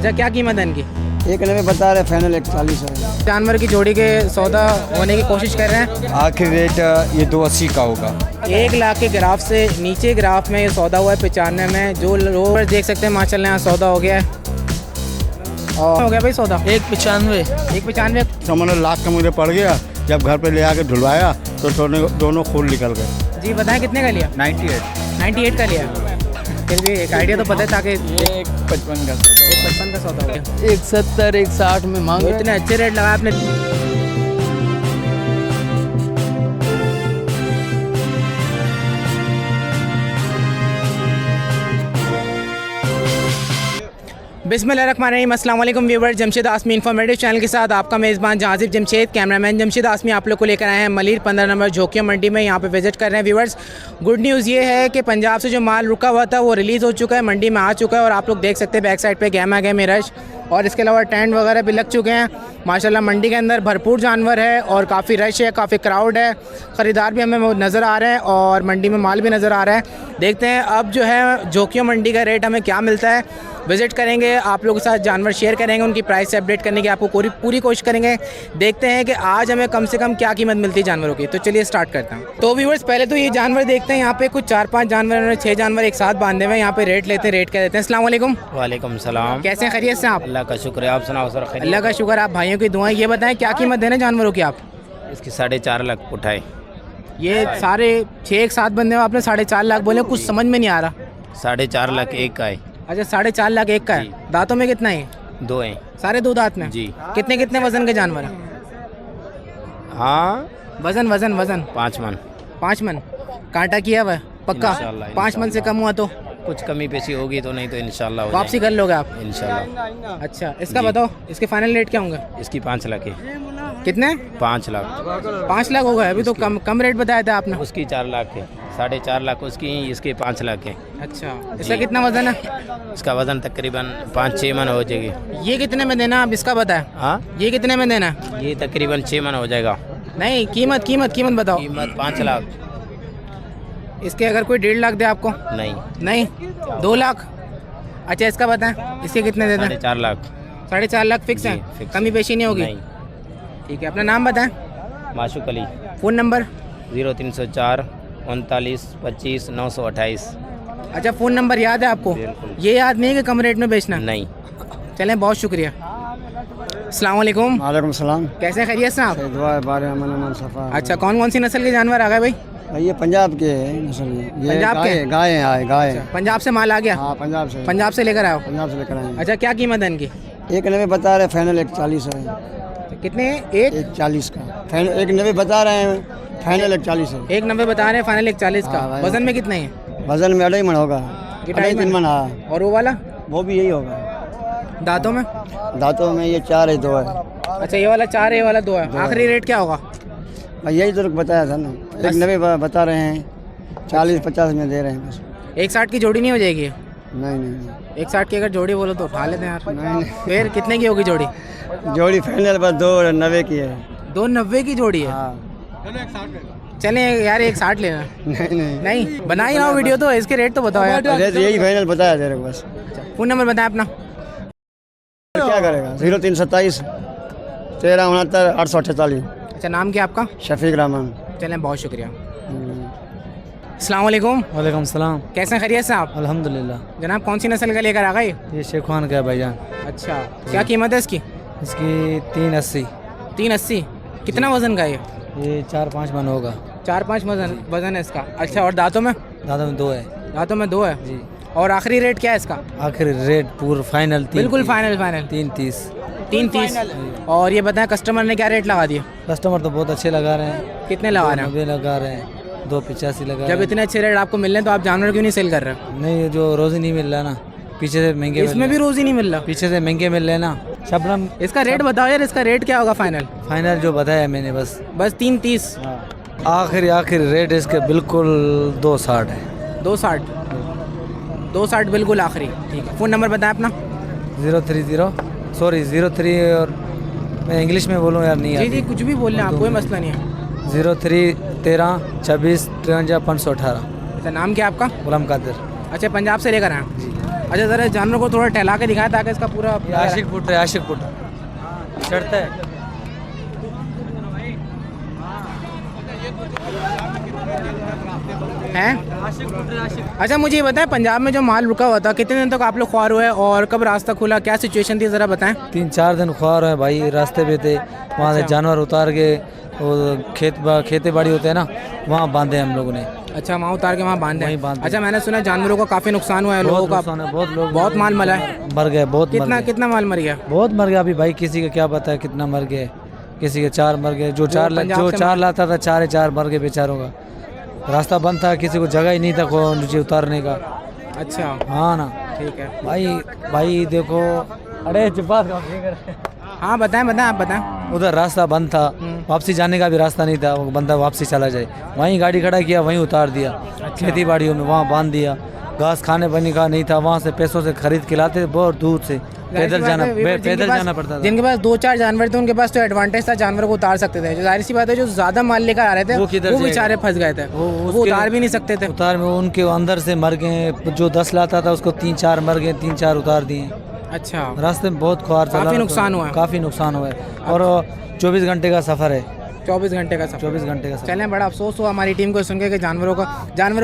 अच्छा, क्या कीमत है इनकी? 190 बता रहे, फाइनल 140 है। जानवर की जोड़ी के सौदा होने की कोशिश कर रहे हैं। आखिर रेट ये 280 का होगा। 1 लाख के ग्राफ से नीचे ग्राफ में ये सौदा हुआ है 95 में। जो लोग देख सकते हैं माशाल्लाह यहाँ सौदा हो गया है। और हो गया भाई सौदा 195 समझ लाख का मुझे पड़ गया। जब घर पे ले आके धुलवाया तो दोनों खोल निकल गए। जी बताएं कितने का लिया? 98 का लिया। फिर भी एक आइडिया तो पता है ताकि 155 का सौदा। 155 का सौदा हो गया। 170 160 में मांग रहे हैं। इतने अच्छे रेट लगाया आपने। बिस्मिल्लाहिर्रहमानिर्रहीम। अस्सलाम वालेकुम व्यूअर्स, जमशेद आसमी इन्फॉर्मेटिव चैनल के साथ आपका मेज़बान जहाजिब जमशेद, कैमरामैन जमशेद आसमी आप लोग को लेकर आए हैं मलिर 15 नंबर झोंकिया मंडी में। यहाँ पे विजिट कर रहे हैं व्यूअर्स। गुड न्यूज़ ये है कि पंजाब से जो माल रुका हुआ था वो रिलीज़ हो चुका है, मंडी में आ चुका है। और आप लोग देख सकते हैं बैक साइड पे गहमा गहमे रश और इसके अलावा टेंट वगैरह भी लग चुके हैं। माशाल्लाह मंडी के अंदर भरपूर जानवर है और काफ़ी रश है, काफ़ी क्राउड है। ख़रीदार भी हमें नज़र आ रहे हैं और मंडी में माल भी नज़र आ रहा है। देखते हैं अब जो है झोंकिया मंडी का रेट हमें क्या मिलता है। विज़िट करेंगे, आप लोगों के साथ जानवर शेयर करेंगे, उनकी प्राइस से अपडेट करने की आपको पूरी कोशिश करेंगे। देखते हैं कि आज हमें कम से कम क्या कीमत मिलती है जानवरों की। तो चलिए स्टार्ट करते हैं। तो व्यूअर्स पहले तो ये जानवर देखते हैं। यहाँ पे कुछ 4-5 जानवर, 6 जानवर एक साथ बांधे हुए हैं। यहाँ पे रेट लेते हैं, रेट क्या देते हैं। अस्सलाम वालेकुम। वालेकुम सलाम। कैसे हैं, खैरियत से आप? अल्लाह का शुक्र है, आप सुनाओ सर? खैरियत? अल्लाह का शुक्र, आप भाइयों की दुआएं। ये बताएं क्या कीमत देना जानवरों की आप? इसकी 4.5 लाख उठाए। ये सारे 6 एक साथ बंदे हो, आपने 4.5 लाख बोले, कुछ समझ में नहीं आ रहा। 4.5 लाख एक का है। अच्छा, 4.5 लाख एक का है। दांतों में कितना है? 2 हैं। सारे 2 दांत में? जी। कितने कितने वजन के जानवर हैं? हाँ, वजन 5 मन। 5 मन। कांटा किया हुआ है पक्का? इंशाल्लाह, 5 मन से कम हुआ तो कुछ कमी पेशी होगी तो, नहीं तो इंशाल्लाह हो वापसी कर लोगे आप? इंशाल्लाह। अच्छा, इसका जी। बताओ इसके फाइनल रेट क्या होंगे? इसकी 5 लाख है। कितने? 5 लाख। 5 लाख हो गए। अभी तो कम रेट बताया था आपने। उसकी 4 लाख है। 4.5 लाख उसकी, इसके 5 लाख है। अच्छा, इसका कितना वजन है? इसका वजन तकरीबन 5-6 मन हो जाएगी। ये कितने में देना आप इसका बताएं? हाँ, ये कितने में देना है? ये तकरीबन 6 मन हो जाएगा। नहीं, कीमत बताओ। कीमत 5 लाख। इसके अगर कोई 1.5 लाख दे आपको? नहीं 2 लाख। अच्छा, इसका बताएं, इसके कितने दे दें? 4.5 लाख। 4.5 लाख फिक्स है? जी, फिक्स। कमी पेशी नहीं होगी? नहीं। ठीक है, अपना नाम बताएं। माशूक अली। Phone number? 0304 39 25 928। अच्छा, फ़ोन नंबर याद है आपको? बिल्कुल। ये याद नहीं है कि कम रेट में बेचना? नहीं। चलें, बहुत शुक्रिया। अस्सलाम वालेकुम। वालेकुम सलाम। कैसे खैरियत से आप? दुआ बारे अमन सफ़ा। अच्छा, कौन सी नस्ल के जानवर आ गए भाई? भाई ये पंजाब के नस्ल ये पंजाब के? गाय आए गाय। पंजाब से माल आ गया? हाँ, पंजाब से लेकर आओ। पंजाब से लेकर आए। अच्छा, क्या कीमत है इनकी? 190 बता रहे, फाइनल 140 है। कितने? 140 का फाइनल 190 बता रहे हैं, फाइनल 140 है। 190 बता रहे हैं, फाइनल 140 का। हाँ भाई। वजन में कितने हैं? वजन में 2.5 मन होगा। 2.5 मन। हाँ, और वो वाला? वो भी यही होगा। दांतों में? दांतों में ये 4 है, 2 है। अच्छा, ये वाला 4 है, ये वाला 2 है। आखिरी रेट क्या होगा? भाई यही तो बताया था ना, 190 बता रहे हैं, 40-50 में दे रहे हैं बस। 160 की जोड़ी नहीं हो जाएगी? नहीं 160 की अगर जोड़ी बोलो तो उठा लेते हैं यार। नहीं। फिर कितने की होगी जोड़ी? जोड़ी फाइनल बस 290 की है। 290 की जोड़ी है? हाँ। चलें यार, 160 लेना। नहीं बना ही रहा हूँ वीडियो, तो इसके रेट तो बताओ यार। रेट यही फाइनल बताया तेरे को बस। फ़ोन नंबर बताएं अपना। क्या करेगा? 0327 1369 848। अच्छा, नाम क्या आपका? शफीक रहमान। चलें, बहुत शुक्रिया। अस्सलाम वालेकुम। वालेकुम सलाम। कैसे हैं, खैरियत से आप? अल्हम्दुलिल्लाह। जनाब, कौन सी नस्ल का लेकर आ गए? ये शेखवान का है भाईजान। अच्छा, क्या कीमत है इसकी? इसकी 380। 380। कितना वजन का है ये 4-5 मन होगा। 4-5 वजन है इसका। अच्छा, और दांतों में? दादा में 2 है दांतों में 2 है जी। और आखिरी रेट क्या है इसका? आखिर रेट पूरा फाइनल 3। बिल्कुल फाइनल 330। 330। और ये बताएं, कस्टमर ने क्या रेट लगा दिया? कस्टमर तो बहुत अच्छे लगा रहे हैं। कितने लगा रहे हैं? 90 लगा रहे हैं, 285 लगा जब रहे इतने अच्छे रेट आपको मिल रहे हैं तो आप जानवर क्यों नहीं सेल कर रहे? हैं। नहीं, जो रोज़ ही नहीं मिल रहा ना, पीछे से महंगे इसमें भी रोज ही नहीं मिल रहा? पीछे से महंगे मिल रहे हैं ना। शबनम, इसका रेट बताओ यार, इसका रेट क्या होगा फाइनल? फाइनल जो बताया मैंने बस 330। आखिर रेट इसके बिल्कुल 260 है। 260 बिल्कुल आखिरी। ठीक है, फ़ोन नंबर बताएं अपना। 03 और मैं इंग्लिश में बोलूँ यार, नहीं जी जी, कुछ भी बोल रहे हैं आप, कोई मसला नहीं है। 03 13 26 53 518। अच्छा, नाम क्या आपका? गुलाम कादिर। अच्छा, पंजाब से लेकर आए? अच्छा ज़रा जानवर को थोड़ा टहला के दिखाएं ताकि इसका पूरा ये आशिक पुट है, आशिक पुट चढ़ता है। हैं। अच्छा मुझे ये बताएं, पंजाब में जो माल रुका हुआ था कितने दिन तक आप लोग ख्वार हुए और कब रास्ता खुला, क्या सिचुएशन थी ज़रा बताएं। 3-4 दिन ख्वार है भाई, रास्ते पे थे, वहाँ से जानवर उतार के वो खेते बाड़ी होते हैं ना, वहाँ बांधे हम लोगों ने। अच्छा वहाँ उतार के वहाँ बांधे। वहीं बांधे। अच्छा मैंने सुना जानवरों का काफ़ी नुकसान हुआ है, लोगों का बहुत लोग बहुत माल मरा है। मर गए, बहुत कितना माल मर गया। बहुत मर गया। अभी भाई किसी का क्या पता है कितना मर गए, किसी के 4 मर गए, जो 4 लाता था 4 मर गए बेचारों का। रास्ता बंद था, किसी को जगह ही नहीं था को नीचे उतारने का। अच्छा हाँ ना, ठीक है भाई देखो, अरे चुपा। हाँ बताएं आप बताएं। उधर रास्ता बंद था, वापसी जाने का भी रास्ता नहीं था, वो बंदा वापसी चला जाए, वहीं गाड़ी खड़ा किया, वहीं उतार दिया। खेती बाड़ियों में वहाँ बांध दिया। घास खाने पाने का नहीं था, वहाँ से पैसों से खरीद के लाते, बहुत दूर से पैदल जाना पड़ता था। जिनके पास 2-4 जानवर थे उनके पास तो एडवांटेज था, जानवर को उतार सकते थे। जो जाहिर सी बात है जो ज़्यादा माल लेकर आ रहे थे वो बेचारे फंस गए थे, वो उतार भी नहीं सकते थे। उतार में उनके अंदर से मर गए, जो 10 लाता था उसको 3-4 मर गए, 3-4 उतार दिए। अच्छा रास्ते में बहुत ख्वार चला, काफ़ी नुकसान हुआ। काफ़ी नुकसान हुआ है। और 24 घंटे का सफ़र है, 24 घंटे का सफर। 24 घंटे का सफर। चलें, बड़ा अफसोस हुआ हमारी टीम को सुन के कि जानवरों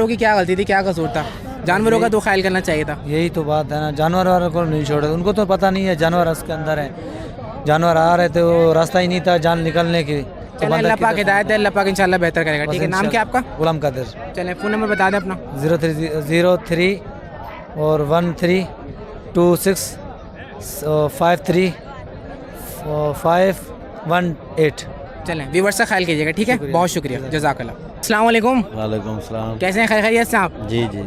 की क्या गलती थी, क्या कसूर था। जानवरों का तो ख्याल करना चाहिए था। यही तो बात है ना, जानवर वालों को नहीं छोड़े, उनको तो पता नहीं है जानवर उसके अंदर है। जानवर आ रहे थे, वो रास्ता ही नहीं था जान निकलने की। चलें, अल्लाह पाक हिदायत है, अल्लाह पाक इंशाल्लाह बेहतर करेगा। ठीक है, नाम क्या आपका? गुलाम कादिर। चलें, फ़ोन नंबर बता दें अपना। 0303 और 132653 चलें, व्यूवर्स का ख्याल कीजिएगा। ठीक है, बहुत शुक्रिया, जज़ाकल्लाह। अस्सलाम वालेकुम। वालेकुम सलाम। कैसे हैं, खैरियत से आप? जी जी,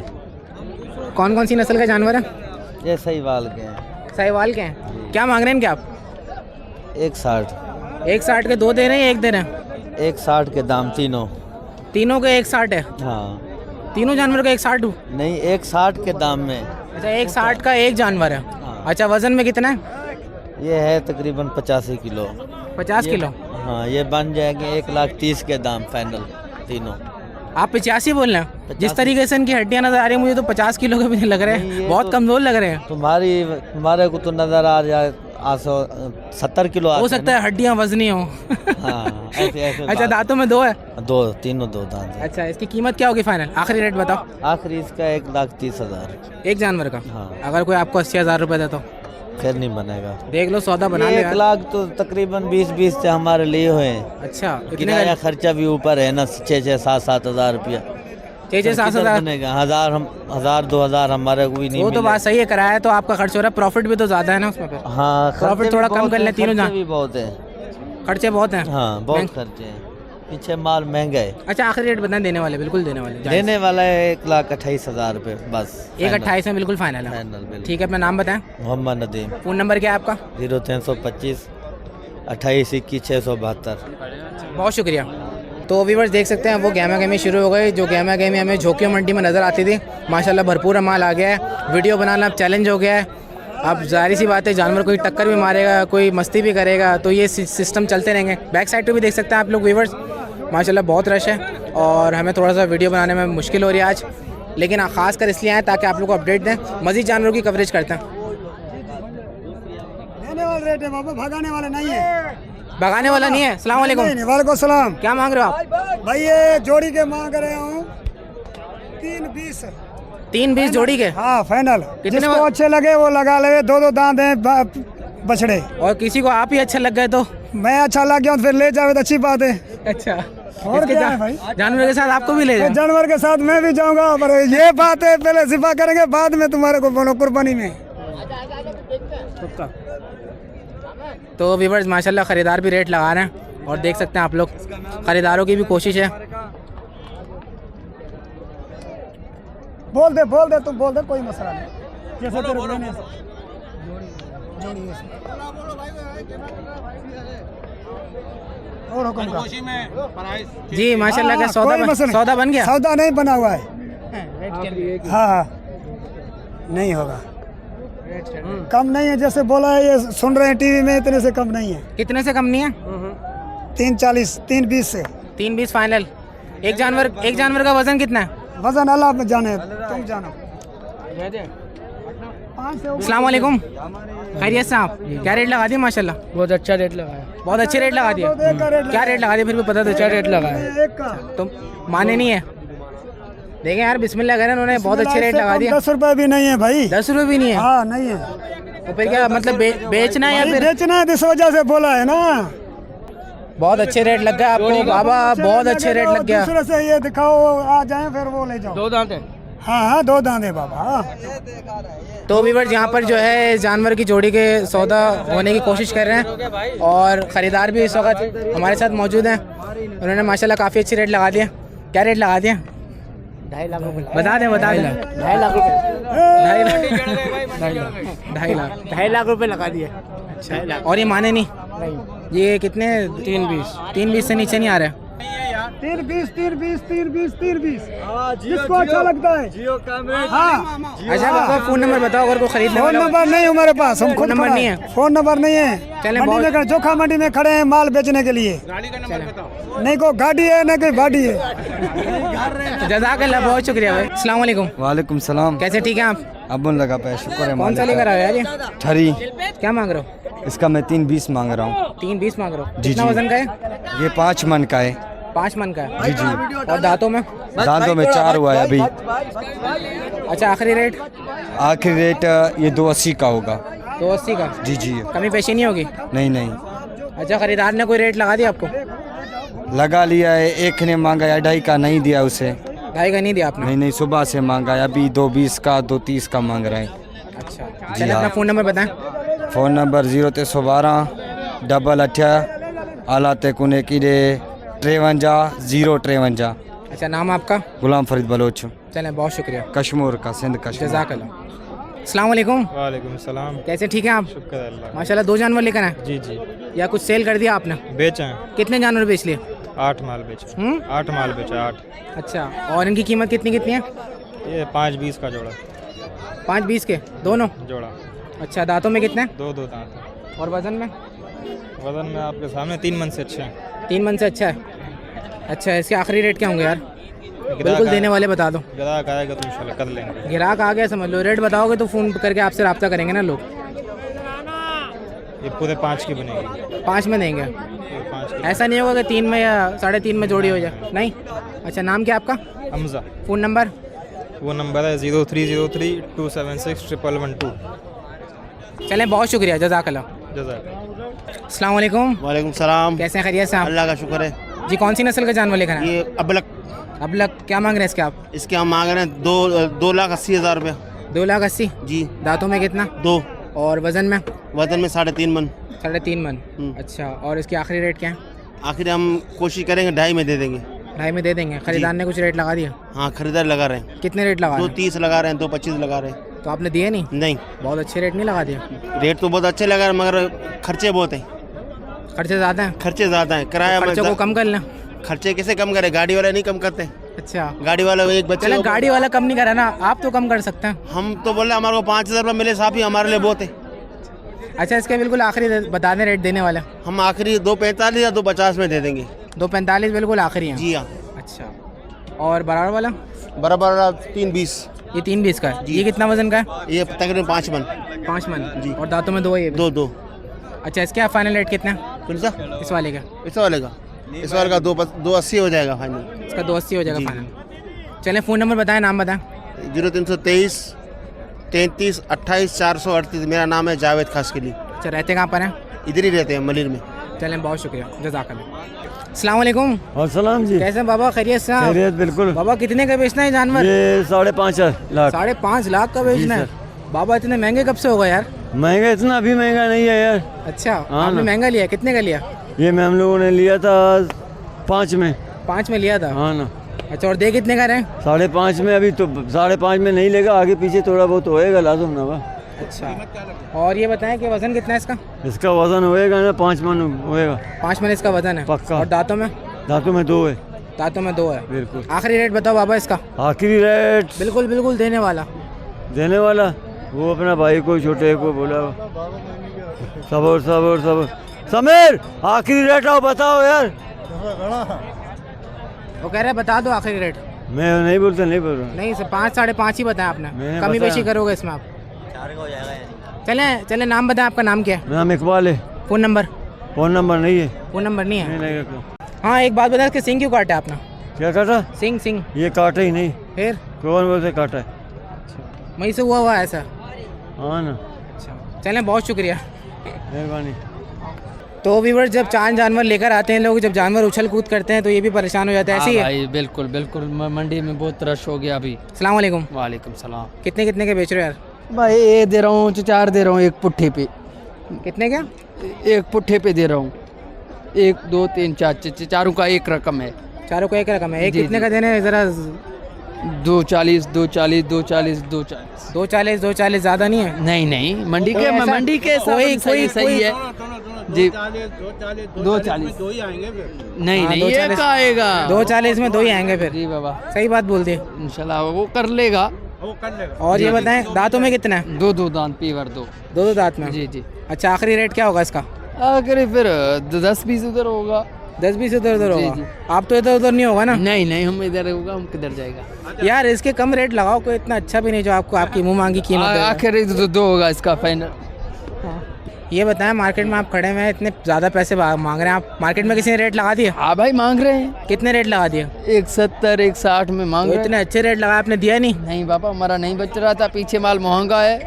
कौन कौन सी नस्ल का जानवर है? ये सहीवाल के हैं। साहिवाल के हैं। क्या मांग रहे हैं क्या आप? 160। 160 के 2 दे रहे हैं, 1 दे रहे हैं? 160 के दाम तीनों तीनों के 160 है? हाँ तीनों जानवर का 160? नहीं, 160 के दाम में। अच्छा, 160 का एक जानवर है। हाँ। अच्छा, वजन में कितना है? ये है तकरीबन 85 किलो। 50 किलो? हाँ, ये बन जाएंगे 1,30,000 के दाम फाइनल तीनों। आप 85 बोल रहे हैं? जिस तरीके से इनकी हड्डियां नजर आ रही है मुझे तो 50 किलो के भी नहीं लग रहे नहीं, हैं, ये बहुत तो कमजोर लग रहे हैं। तुम्हारे को तो नजर आ जाए 70 किलो हो सकता है हड्डियां वजनी हो। हाँ, ऐसे अच्छा, दांतों में 2 है? तीनों दो दांत हैं। अच्छा, इसकी कीमत क्या होगी फाइनल? आखिरी रेट बताओ। आखिरी इसका 1,30,000 एक जानवर का? हाँ। अगर कोई आपको 80,000 रुपए दे तो फिर नहीं बनेगा। देख लो, सौदा बना ले 1 यार। लाख तो तकरीबन 20 से हमारे लिए हुए हैं। अच्छा, किराया खर्चा भी ऊपर है ना, 6-7 हज़ार रुपया। 6-7 बनेगा। 1,000-2,000 हमारे को भी नहीं वो तो बात सही है, किराया तो आपका खर्च हो रहा है, प्रॉफिट भी तो ज्यादा है ना उसमें फिर। हाँ, प्रॉफिट थोड़ा कम कर लें तीनों जान। भी बहुत है, खर्चे बहुत हैं। हाँ बहुत खर्चे हैं, पीछे माल महंगा है। अच्छा, आखिरी रेट बताएं देने वाले, बिल्कुल देने वाले। देने वाला है 1,28,000 रुपये बस। 1,28,000 में बिल्कुल फाइनल है। फाइनल। ठीक है, अपना नाम बताएं। मोहम्मद नदीम। फ़ोन नंबर क्या है आपका? 0325 2821 672। बहुत शुक्रिया। तो व्यूअर्स देख सकते हैं वो गहमा गहमी शुरू हो गई, जो गहमा गहमी हमें झोंकियों मंडी में नज़र आती थी। माशाल्लाह भरपूर माल आ गया है, वीडियो बनाना अब चैलेंज हो गया है। अब जाहिर सी बात है जानवर कोई टक्कर भी मारेगा, कोई मस्ती भी करेगा, तो ये सिस्टम चलते रहेंगे। बैक साइड पे भी देख सकते हैं आप लोग व्यूअर्स, माशाल्लाह बहुत रश है और हमें थोड़ा सा वीडियो बनाने में मुश्किल हो रही है आज, लेकिन ख़ास कर इसलिए आए ताकि आप लोग को अपडेट दें, मज़ीद जानवरों की कवरेज करते हैं। देने वाले रेट है बाबा, भगाने वाले नहीं है। भगाने वाला नहीं है? अस्सलाम वालेकुम। वालेकुम सलाम। क्या मांग रहे हो आप? भाई ये जोड़ी के मांग रहे हूँ 320। 320 जोड़ी के? हाँ फाइनल। कितने जिसको अच्छे लगे वो लगा ले। 2 दांत हैं बछड़े। और किसी को आप ही अच्छे लग गए तो? मैं अच्छा लग गया फिर ले जावे तो अच्छी बात है। अच्छा, और क्या है भाई, जानवर के साथ आपको भी ले जाओ। जानवर के साथ मैं भी जाऊंगा, पर ये बात है पहले सिफा करेंगे, बाद में तुम्हारे को बोलो कुर्बानी में। तो व्यूअर्स माशाल्लाह ख़रीदार भी रेट लगा रहे हैं और देख सकते हैं आप लोग, ख़रीदारों की भी कोशिश है। बोल दे तुम बोल दे, कोई मसला नहीं। जैसे तेरे लेने और हुक्म का जी माशाल्लाह का सौदा बन गया? सौदा नहीं बना हुआ है। हाँ नहीं होगा, कम नहीं है। जैसे बोला है, ये सुन रहे हैं टीवी में, इतने से कम नहीं है। कितने से कम नहीं है? 340 320 से 320 फाइनल। एक जानवर का वजन कितना है? वजन अल्लाह में जाने, तुम जानो। अस्सलाम वालेकुम, खैरियत से आप? क्या रेट लगा दिए माशाल्लाह? बहुत अच्छा रेट लगाया, बहुत अच्छे रेट लगा दिए। क्या रेट लगा दिए फिर भी पता तो अच्छा चल। रेट लगाया। तो माने नहीं है? देखें यार, बिस्मिल्लाह करें, उन्होंने बहुत अच्छे रेट लगा दिए। 10 रुपए भी नहीं है भाई। 10 रुपए भी नहीं है? हाँ नहीं है। तो फिर क्या मतलब बेचना है या भाई फिर? बेचना है, इस वजह से बोला है ना। बहुत अच्छे रेट लग गया आपको बाबा, बहुत अच्छे रेट लग गया। दूसरे से ये दिखाओ, आ जाए फिर वो ले जाओ। 2 दांत है। हाँ हाँ 2 दांत है बाबा। तो व्यूअर्स यहाँ पर जो है जानवर की जोड़ी के सौदा होने की कोशिश कर रहे हैं और ख़रीदार भी इस वक्त हमारे साथ मौजूद हैं। उन्होंने माशाल्लाह काफ़ी अच्छे रेट लगा दिए। क्या रेट लगा दिए? 2.5 लाख रुपए। बता दें 2.5 लाख रुपए। 2.5 लाख रुपए लगा दिए। अच्छा, और ये माने नहीं? ये कितने? 3.20 से नीचे नहीं आ रहे? 3.20 जिसको अच्छा लगता है। हाँ अच्छा बाबा, फ़ोन नंबर बताओ अगर कोई खरीदने फोन वाला हो। नंबर नहीं हमारे पास, हम खुद नंबर खड़ा नहीं है। है? फोन नंबर नहीं है। चलें, मंडी में जोखा मंडी में खड़े हैं माल बेचने के लिए। नहीं को गाड़ी है ना कोई बाड़ी है। जज़ाकल्लाह, बहुत शुक्रिया भाई। अस्सलाम वालेकुम। वालेकुम सलाम। कैसे, ठीक है आप? अबुन लगा पे शुक्र है। कौन सा लेकर आए यार ये? ठरी। क्या मांग रहे हो? इसका मैं 3.20 मांग रहा हूँ। 3.20 मांग रहे हो? जी, कितना जी। वजन का है? ये 5 मन का है। 5 मन का है? जी जी। और दांतों में? दांतों में 4 हुआ है अभी। अच्छा, आखिरी रेट? आखिरी रेट ये 280 का होगा। 280 का? जी जी। कमी पेशी नहीं होगी? नहीं नहीं, अच्छा, खरीदार ने कोई रेट लगा दिया आपको? लगा लिया है। एक ने मांगा है 2.5 का, नहीं दिया उसे। 2.5 का नहीं दिया आपने? नहीं नहीं, सुबह से मांगा है, अभी 2.20 का 2.30 का मांग रहे हैं। अच्छा, जी चलिए हाँ। अपना फ़ोन नंबर बताएं। फ़ोन नंबर 012 88 आलाते कुने कीड़े 53 053। अच्छा, नाम आपका? गुलाम फरीद बलोच, चलें, बहुत शुक्रिया, कश्मीर का, सिंध कश्मीर। जज़ाकल्लाह। अस्सलाम वालेकुम। वालेकुम सलाम। कैसे, ठीक है आप? शुक्र अल्लाह। माशाल्लाह, 2 जानवर लेकर आए जी जी। या कुछ सेल कर दिया आपने? बेचे हैं। कितने जानवर बेच लिए? 8 माल बेचे। 8 माल बेचे। 8। अच्छा, और इनकी कीमत कितनी कितनी है? ये 5.20 का जोड़ा। 5.20 के दोनों? जोड़ा। अच्छा, दांतों में कितने? 2 दांत है। और वज़न में? वजन में आपके सामने 3 मन से अच्छे हैं। 3 मन से अच्छा है। अच्छा, इसके आखिरी रेट क्या होंगे यार? बिल्कुल देने वाले बता दो। ग्राहक आएगा तो इंशाल्लाह कर लेंगे। ग्राहक आ गया समझ लो, रेट बताओगे तो फ़ोन करके आपसे रब्ता करेंगे ना लोग। ये पूरे 5 की बनेगी। 5 में देंगे? ये 5 की। ऐसा नहीं होगा कि 3 में या 3.5 में जोड़ी हो जाए? नहीं। अच्छा, नाम क्या आपका? हमजा। Phone number? वो नंबर है 0303 276 112। चलें, बहुत शुक्रिया, जज़ाकल्लाह। जज़ाक। अस्सलाम वालेकुम। वालेकुम सलाम। कैसे हैं, खैरियत से आप? अल्लाह का शुक्र है। जी, कौन सी नस्ल का जानवर लेकर आए? ये अबलक, अबलक। क्या मांग रहे हैं इसके आप? इसके हम मांग रहे हैं 2,80,000 रुपया। 2,80,000? जी। दांतों में कितना? 2। और वज़न में? वजन में 3.5 मन। 3.5 मन। अच्छा, और इसकी आखिरी रेट क्या है? आखिर हम कोशिश करेंगे 2.5 में दे देंगे। 2.5 में दे देंगे। खरीदार ने कुछ रेट लगा दिया? हाँ, खरीदार लगा रहे हैं। कितने रेट लगा रहे हैं? 2.30 लगा रहे हैं, 2.25 लगा रहे हैं। तो आपने दिए नहीं? नहीं, बहुत अच्छे रेट नहीं लगा दिया? रेट तो बहुत अच्छे लगा रहे हैं मगर खर्चे बहुत हैं। खर्चे ज़्यादा हैं? खर्चे ज़्यादा हैं। किराया खर्चों को कम कर लें। खर्चे कैसे कम करें? गाड़ी वाले नहीं कम करते। अच्छा, गाड़ी वाला एक बच्चे चले, को- गाड़ी वाला कम नहीं करा ना, आप तो कम कर सकते हैं। हम तो बोले हमारे को 5,000 रुपये मिले साहब ही हमारे लिए बहुत है। अच्छा, इसके बिल्कुल आखिरी बता दें रेट देने वाला। हम आखिरी 2.45 या 2.50 में दे देंगे। 2.45 बिल्कुल आखिरी है? जी हाँ। अच्छा, और बराबर वाला? बराबर 3.20। ये 3.20 का है? ये कितना वजन का है? ये तकरीबन 5 मन। 5 मन जी। और दांतों में 2 है ये भी? 2। अच्छा, इसके आप फाइनल रेट कितना है कौन सा? इस वाले का? इस वाले का 280 हो जाएगा फाइनल। इसका 280 हो जाएगा जी। फाइनल। चलें, फ़ोन नंबर बताएं, नाम बताएं। 0323 33 28 438। मेरा नाम है जावेद खासकली। अच्छा, रहते कहाँ पर हैं? इधर ही रहते हैं मलिर में। चलें, बहुत शुक्रिया, जज़ाकल्लाह। अस्सलाम वालेकुम। और सलाम जी। कैसे हैं बाबा, खैरियत से हैं आप? खैरियत बिल्कुल। बाबा, कितने का बेचना है जानवर? ये 5.5 लाख। 5.5 लाख का बेचना जी है? बाबा, इतने महंगे कब से होगा यार? महंगा इतना अभी महंगा नहीं है यार। अच्छा, हाँ आपने ना। महंगा लिया? कितने का लिया? ये मैं हम लोगों ने लिया था 5 में। 5 में लिया था? हाँ ना। अच्छा, और दे कितने का रहे? 5.5 में। अभी तो 5.5 में नहीं लेगा, आगे पीछे थोड़ा बहुत होएगा लाजुम ना बा। अच्छा, और ये बताएं कि वज़न कितना है इसका? इसका वजन होएगा ना 5 मन होएगा। 5 मन इसका वज़न है? पक्का। और दांतों में? दांतों में 2 है। दांतों में 2 है? बिल्कुल। आखिरी रेट बताओ बाबा इसका। आखिरी रेट बिल्कुल बिल्कुल देने वाला। देने वाला वो अपना भाई को छोटे को बोला। सबर सबर सबर समीर, आखिरी रेट आओ बताओ यार। वो कह रहे हैं बता दो आखिरी रेट। मैं नहीं बोलता, नहीं बोल रहा। नहीं सर, 5 साढ़े 5 ही बताया आपने, मैंने कमी बताया। बेशी करोगे इसमें आप? चले चले, नाम बताएं, आपका नाम क्या है? मेरा नाम इकबाल है। Phone number? फ़ोन नंबर नहीं है। फ़ोन नंबर नहीं है? नहीं। हाँ, एक बात बता, इसके सिंग क्यों काटा आपने? क्या काटा? सिंग ये काटा ही नहीं, फिर कौन बोलते काटा है? वहीं से हुआ ऐसा? हाँ ना। अच्छा, चलें, बहुत शुक्रिया, मेहरबानी। तो व्यूअर, जब चार जानवर लेकर आते हैं लोग, जब जानवर उछल कूद करते हैं तो ये भी परेशान हो जाता है, ऐसी है? भाई बिल्कुल बिल्कुल, मंडी में बहुत रश हो गया अभी। अस्सलाम वालेकुम। वालेकुम सलाम। कितने कितने के बेच रहे हो यार? भाई ये दे रहा हूँ, 4 दे रहा हूँ, एक पुट्ठे पे। कितने क्या? एक पुट्ठे पे दे रहा हूँ, 1 2 3 4, चारों का एक रकम है। चारों को एक रकम है। एक जी, कितने जी। का देने ज़रा? 240 240 240 240। 240 240 ज़्यादा नहीं है? नहीं, मंडी तो के ऐसा- मंडी के कोई- सही कोई- है जी। 240 नहीं हाँ, नहीं, 240 एक आएगा। 240 में 2 ही आएंगे फिर। जी बाबा, सही बात बोल दी। इंशाल्लाह वो कर लेगा। और ये बताएं, दांतों में कितना है? 2 दांत पीवर 2। 2 दांत में? जी जी। अच्छा, आखिरी रेट क्या होगा इसका? आखिर फिर 10-20 उधर होगा। 10-20 इधर उधर जी, होगा? जी। आप तो इधर उधर नहीं होगा ना? नहीं, हम इधर होगा, हम किधर जाएगा। यार, इसके कम रेट लगाओ, कोई इतना अच्छा भी नहीं जो आपको आपकी मुंह मांगी कीमत दे रहा है। आखिर 2 होगा इसका फाइनल। ये बताएं, मार्केट में आप खड़े हुए हैं, इतने ज़्यादा पैसे मांग रहे हैं आप, मार्केट में किसी ने रेट लगा दिए? हाँ भाई, मांग रहे हैं। कितने रेट लगा दिए? 170 160 में मांग तो रहे हैं। इतने अच्छे रेट लगाए, आपने दिया नहीं? नहीं बाबा, हमारा नहीं बच रहा था, पीछे माल महंगा है।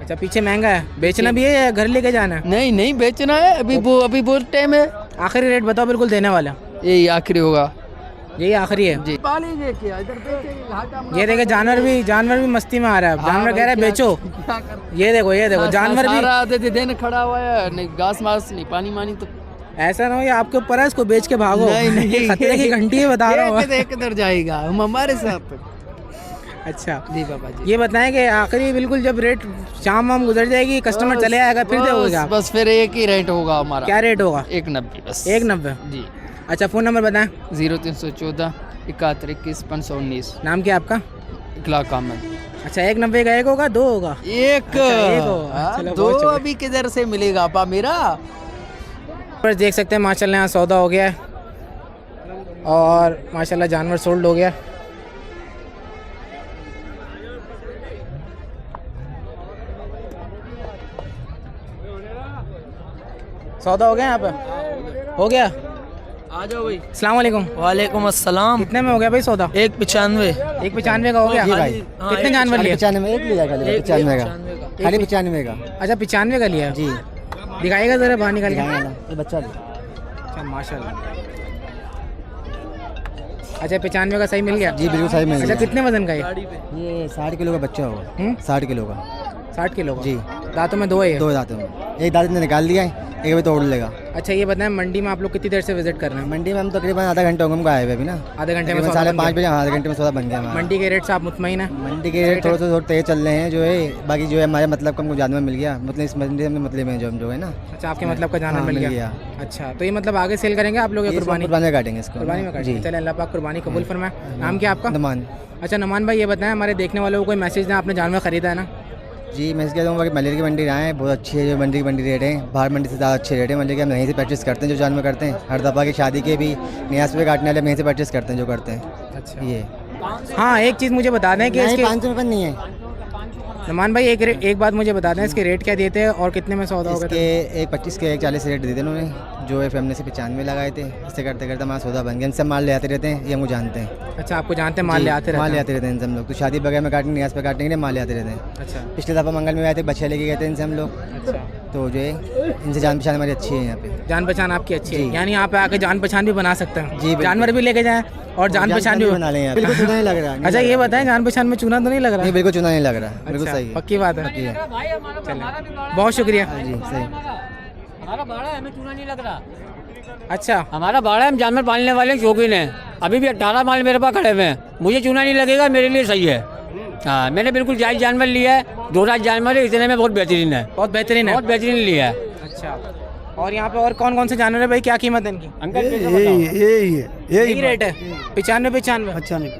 अच्छा, पीछे महंगा है, बेचना भी है या घर लेके जाना है? नहीं बेचना है, अभी बहुत टाइम है। आखिरी रेट बताओ, बिल्कुल देने वाला। यही आखिरी होगा यही आखिरी है जी। ये देखे, जानवर भी मस्ती में आ रहा है। जानवर कह रहा है बेचो। ये देखो जानवर भी आधे दिन खड़ा हुआ है, नहीं घास मास नहीं, पानी मानी तो ऐसा ना हो ये आपके ऊपर है, इसको बेच के भागो। नहीं। खतरे की घंटी है, बता रहा हूँ। किधर जाएगा, हम हमारे साथ। अच्छा जी बाबा जी। ये बताएं कि आखिरी बिल्कुल जब रेट शाम वाम गुजर जाएगी, कस्टमर चले आएगा, फिर दोगे आप? बस फिर एक ही रेट होगा हमारा। क्या रेट होगा? 190 बस। 190? जी। अच्छा, फ़ोन नंबर बताएं। 0314 71 21 519। नाम क्या आपका? इखलाक अहमद। अच्छा, 190 का एक होगा, 2 होगा? एक अच्छा, एक होगा। चलो, दो बहुत शुक्रिया। अभी किधर से मिलेगा आपा मेरा। पर देख सकते हैं माशाल्लाह यहाँ सौदा हो गया है और माशाल्लाह जानवर सोल्ड हो गया। सौदा हो गया यहाँ पे? हो गया? आ जाओ भाई। अस्सलाम वालेकुम। वालेकुम अस्सलाम। कितने में हो गया भाई सौदा? 195। 195 का हो गया? कितने जानवर लिए? 95 एक लिया, 95 का, खाली 95 का। अच्छा, 95 का लिया? जी। दिखाएगा ज़रा बाहर निकाल के। ये बच्चा अच्छा, माशाल्लाह। अच्छा, 95 का सही मिल गया? जी बिल्कुल सही मिल अच्छा, गया। कितने वजन का ये? ये 60 किलो का बच्चा होगा। 60 किलो का। 60 किलो का? जी। दांतों में 2 है? 2 दांतों में, एक दांत ने निकाल दिया है, एक अभी तोड़ लेगा। अच्छा, ये बताएं, मंडी में आप लोग कितनी देर से विजिट कर रहे हैं? मंडी में हम तकरीबन आधा घंटा होगा हमको आए हुए अभी ना। आधे घंटे में तकरीबन सौदा बन 5:30 गया? बजे, आधे घंटे में सौदा बन गया हमारा। मंडी के रेट से आप मुतमईन हैं? मंडी के रेट थोड़े तेज चल रहे हैं जो है, बाकी जो है हमारे मतलब का हमको जानवर मिल गया, मतलब इस मंडी में मतलब में जो है ना। अच्छा, आपके मतलब का जानवर हाँ, मिल मिल गया। गया। अच्छा, तो ये मतलब आगे सेल करेंगे आप लोग या ये कुर्बानी? कुर्बानी में काटेंगे इसको। कुर्बानी में काटेंगे। जी। चले, अल्लाह पाक कुर्बानी कबूल फरमाए। नाम क्या आपका? नमान। अच्छा, नमान भाई, ये बताएं, हमारे देखने वालों को कोई मैसेज दें, आपने जानवर खरीदा है ना? जी, मैं इसके दूँगा कि मलेर की मंडी आए हैं, बहुत अच्छी है जो मंडी की मंडी रेट है, बाहर मंडी से ज़्यादा अच्छे रेट है। मंडी के हम यहीं से परचेस करते हैं, जो जानवर करते हैं, हर दफ़ा की शादी के भी न्यास पे काटने वाले हम यहीं से परचेस करते हैं जो करते हैं। अच्छा, ये हाँ, एक चीज़ मुझे बता दें कि इसके 500 रुपये नहीं है नमान भाई, एक बात मुझे बता दें, इसके रेट क्या देते हैं और कितने में सौदा हो गया इसके था? एक 25 के 40 रेट दे थे उन्होंने, जो है हमने से 95 लगाए थे। इससे करते करते हमारा सौदा बन गया। इनसे माल ले आते रहते हैं, ये हमको जानते हैं। अच्छा, आपको जानते हैं, माल ले आते माल ले रहते आते रहते हैं इनसे हम लोग, तो शादी वगैरह में काटने, न्यास पे काटने के लिए माल ले आते रहते हैं। हैं? अच्छा पिछले दफ़ा मंगल में आए थे, बच्चे लेके गए थे इनसे हम लोग, अच्छा, तो जो है इनसे जान पहचान हमारी अच्छी है यहाँ पे। जान पहचान आपकी अच्छी है, जी। यानी यहाँ पे आके जान पहचान भी बना सकते हैं? जी, बिल्कुल। जानवर भी लेके जाएं और जान पहचान भी बना लें यहाँ पे। बिल्कुल चुना नहीं लग रहा। अच्छा, ये बताएं, जान पहचान में चूना तो नहीं लग रहा? नहीं, बिल्कुल चुना नहीं लग रहा, बिल्कुल अच्छा, सही है। पक्की बात है। पक्की है। चलें, बहुत शुक्रिया। जी सही। हमारा बाड़ा है, हमें चूना नहीं लग रहा। अच्छा, हमारा बाड़ा है, हम जानवर पालने वाले शौकीन हैं। अभी भी 18 माल मेरे पास खड़े हुए हैं, मुझे चूना नहीं लगेगा, मेरे लिए सही है। हाँ, मैंने बिल्कुल जायज़ जानवर लिया है, 2 रात जानवर है, इतने में बहुत बेहतरीन है, बहुत बेहतरीन है। बहुत बेहतरीन लिया है। अच्छा, और यहाँ पे और कौन कौन से जानवर है भाई, क्या कीमत है इनकी? अंकल यही रेट है? 95 अच्छा नहीं,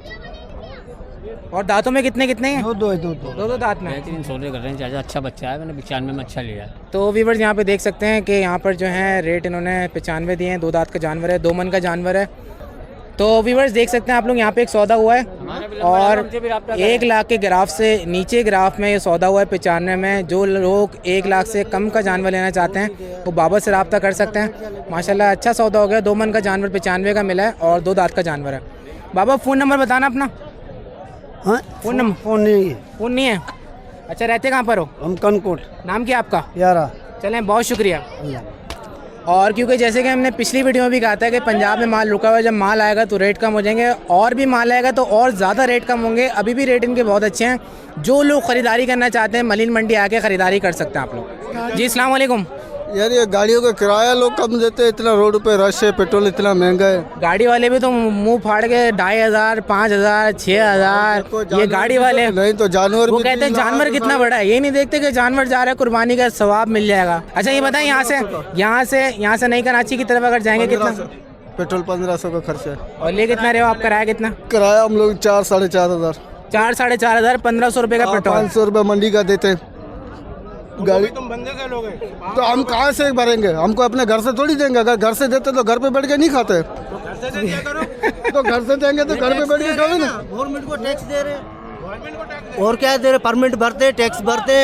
और दांतों में कितने कितने हैं? दो दांत में। बेहतरीन सौदे कर रहे हैं चाचा, अच्छा बच्चा है, मैंने 95 में अच्छा लिया है। तो व्यूअर्स, यहाँ पे देख सकते हैं कि यहाँ पर जो है रेट इन्होंने 95 दिए हैं। 2 दांत का जानवर है, 2 मन का जानवर है तो व्यूवर्स देख सकते हैं आप लोग यहाँ पे एक सौदा हुआ है और 1 लाख के ग्राफ से नीचे ग्राफ में ये सौदा हुआ है 95 में। जो लोग 1 लाख से कम का जानवर लेना चाहते हैं वो बाबा से रब्ता कर सकते हैं। माशाल्लाह अच्छा सौदा हो गया। 2 मन का जानवर 95 का मिला है और 2 दांत का जानवर है। बाबा फ़ोन नंबर बताना अपना। हाँ फ़ोन नंबर फ़ोन नहीं है। अच्छा रहते कहाँ पर हो? हम कनकोट नाम क्या आपका? यारा। चलें बहुत शुक्रिया। और क्योंकि जैसे कि हमने पिछली वीडियो में भी कहा था कि पंजाब में माल रुका हुआ है, जब माल आएगा तो रेट कम हो जाएंगे और भी माल आएगा तो और ज़्यादा रेट कम होंगे। अभी भी रेट इनके बहुत अच्छे हैं। जो लोग ख़रीदारी करना चाहते हैं मलिन मंडी आके ख़रीदारी कर सकते हैं आप लोग। जी अस्सलाम वालेकुम। यार ये गाड़ियों का किराया लोग कम देते हैं, इतना रोड पे रश है, पेट्रोल इतना महंगा है। गाड़ी वाले भी तो मुंह फाड़ के 2500, 5000, 6000 ये गाड़ी वाले। नहीं तो जानवर वो भी कहते हैं 3 लाख जानवर कितना बड़ा है, ये नहीं देखते कि जानवर जा रहा है कुर्बानी का सवाब मिल जाएगा। अच्छा ये बताएं यहाँ से नई कराची की तरफ अगर जाएंगे कितना? पेट्रोल 1500 का खर्चा है। और ले कितना रहे हो आप? किराया कितना? किराया हम लोग 4 साढ़े 4 हज़ार 4-4.5 1500 रुपये का पेट्रोल। 500 रुपये मंडी का देते हैं गाड़ी। तुम बंदे का लोगे तो हम कहाँ से भरेंगे? हमको अपने घर से थोड़ी देंगे। अगर घर से देते तो घर पे बैठ के नहीं खाते। तो घर से देंगे तो घर पे बैठ के खाओगे ना। गवर्नमेंट को टैक्स दे रहे और क्या दे रहे? परमिट भरते, टैक्स भरते,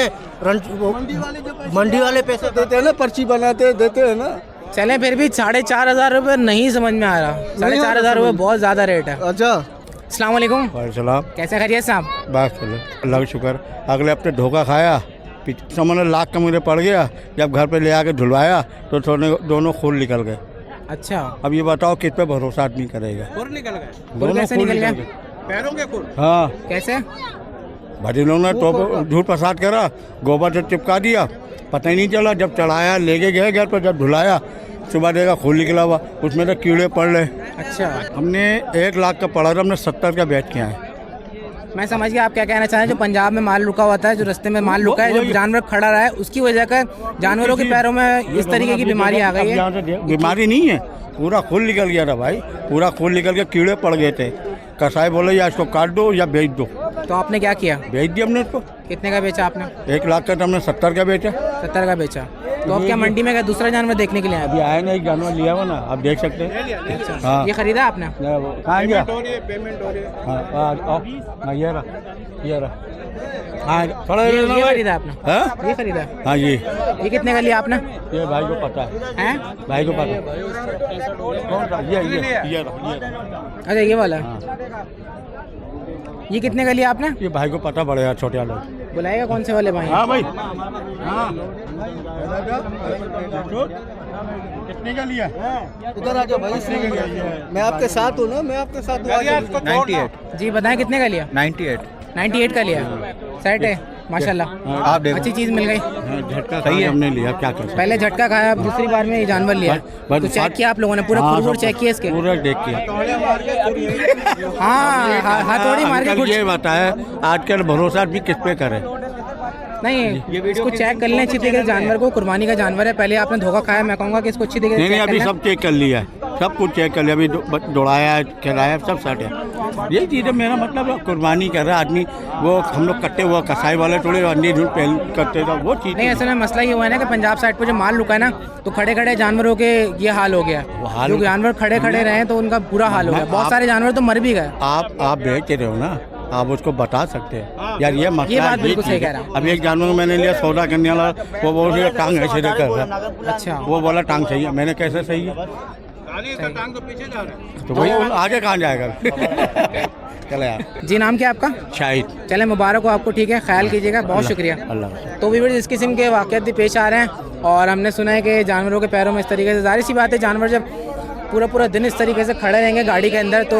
मंडी वाले पैसे देते हैं ना, पर्ची बनाते देते हैं ना। चलें फिर भी 4,500 रुपये नहीं समझ में आ रहा। 4,500 रुपये बहुत ज़्यादा रेट है। अच्छा अस्सलाम वालेकुम। कैसे खैरियत साहब? बस अल्लाह का शुक्र। अगले हफ्ते धोखा खाया, सामने लाख का मुझे पड़ गया। जब घर पे ले आके धुलवाया तो दोनों खून निकल गए। अच्छा अब ये बताओ किस पे भरोसा आदमी करेगा? खुर कैसे निकल गया? पैरों के खून। हाँ कैसे? भाजी लोग ने तो झूठ प्रसाद करा, गोबर से चिपका दिया, पता ही नहीं चला। जब चढ़ाया लेके गए घर पर, जब धुलाया सुबह देखा खून निकला हुआ, उसमें तो कीड़े पड़ रहे। अच्छा हमने 1 लाख का पड़ा था, हमने 70 का बेच के आए। मैं समझ गया आप क्या कहना चाह रहे हैं। जो पंजाब में माल रुका हुआ था, जो रास्ते में माल रुका है, जो जानवर खड़ा रहा है, उसकी वजह का जानवरों के पैरों में इस तरीके की बीमारी आ गई है। बीमारी नहीं है, पूरा खून निकल गया था भाई, पूरा खून निकल के कीड़े पड़ गए थे। कसाई बोले या इसको काट दो या बेच दो। तो आपने क्या किया? बेच दिया हमने उसको। कितने का बेचा आपने? 1 लाख का तो हमने 70 का बेचा। 70 का बेचा। तो अब क्या मंडी में क्या दूसरा जानवर देखने के लिए आया? अभी आया ना, एक जानवर लिया हुआ ना, आप देख सकते हैं। हाँ ये खरीदा आपने? कहाँ गया? हाँ ये रहा। हाँ थोड़ा ये खरीदा आपने? हाँ ये खरीदा? हाँ ये कितने का लिया आपने? ये भाई को पता है। हैं? भाई को पता। कौन सा? ये अच्छा ये वाला। ये कितने का लिया आपने? ये भाई को पता पड़ेगा, छोटे वाले बुलाएगा कौन से वाले भाई? हाँ भाई हाँ। कितने का लिया? इधर आ जाओ भाई, मैं आपके साथ हूँ ना, मैं आपके साथ हूँ। 98। जी बताएं कितने का लिया? 98 का लिया। सेट है माशाल्लाह। आप देखो अच्छी चीज़ मिल गई। झटका सही है, हमने लिया क्या कर सकते। पहले झटका खाया, अब दूसरी बार में ये जानवर लिया। तो चेक किया आप लोगों ने? पूरा खुरबुर चेक किया इसके? पूरा देख के। हाँ हथौड़ी मार के ये बताया आजकल भरोसा आदमी किस पे करे? नहीं इसको चेक कर लें अच्छी तरीके से। जानवर को कुर्बानी का जानवर है, पहले आपने धोखा खाया। मैं कहूँगा कि इसको अच्छी तरीके से नहीं अभी सब चेक कर लिया है, सब कुछ चेक कर लिया। अभी दौड़ाया खिलाया सब सेट है। यही चीज़ है मेरा मतलब, कुर्बानी कर रहा आदमी। वो हम लोग कट्टे हुआ कसाई वाले थोड़े अंडे झूठ पहल करते थे, वो चीज़ नहीं। असल में मसला ये हुआ है ना कि पंजाब साइड पर जो माल रुका है ना, तो खड़े खड़े जानवरों के ये हाल हो गया। जो जानवर खड़े खड़े रहे तो उनका बुरा हाल हो गया। बहुत सारे जानवर तो मर भी गए। आप बेच रहे हो ना, आप उसको बता सकते हैं यार ये मसला। ये बात बिल्कुल सही कह रहा हूँ। अब एक जानवर को मैंने लिया सौदा करने वाला, वो बोल टांग ऐसे कर रहा। अच्छा वो बोला टांग सही है, मैंने कैसे सही है? टांग तो पीछे जा रहा है तो वही आगे कहाँ जाएगा? चले यार। जी नाम क्या आपका? शाहिद। चले मुबारक हो आपको। ठीक है, ख्याल कीजिएगा। बहुत शुक्रिया। अल्लाह। तो व्यूअर्स इस किस्म के वाक़यात भी पेश आ रहे हैं और हमने सुना है कि जानवरों के पैरों में इस तरीके से, जाहिर सी बात है जानवर जब पूरा दिन इस तरीके से खड़े रहेंगे गाड़ी के अंदर, तो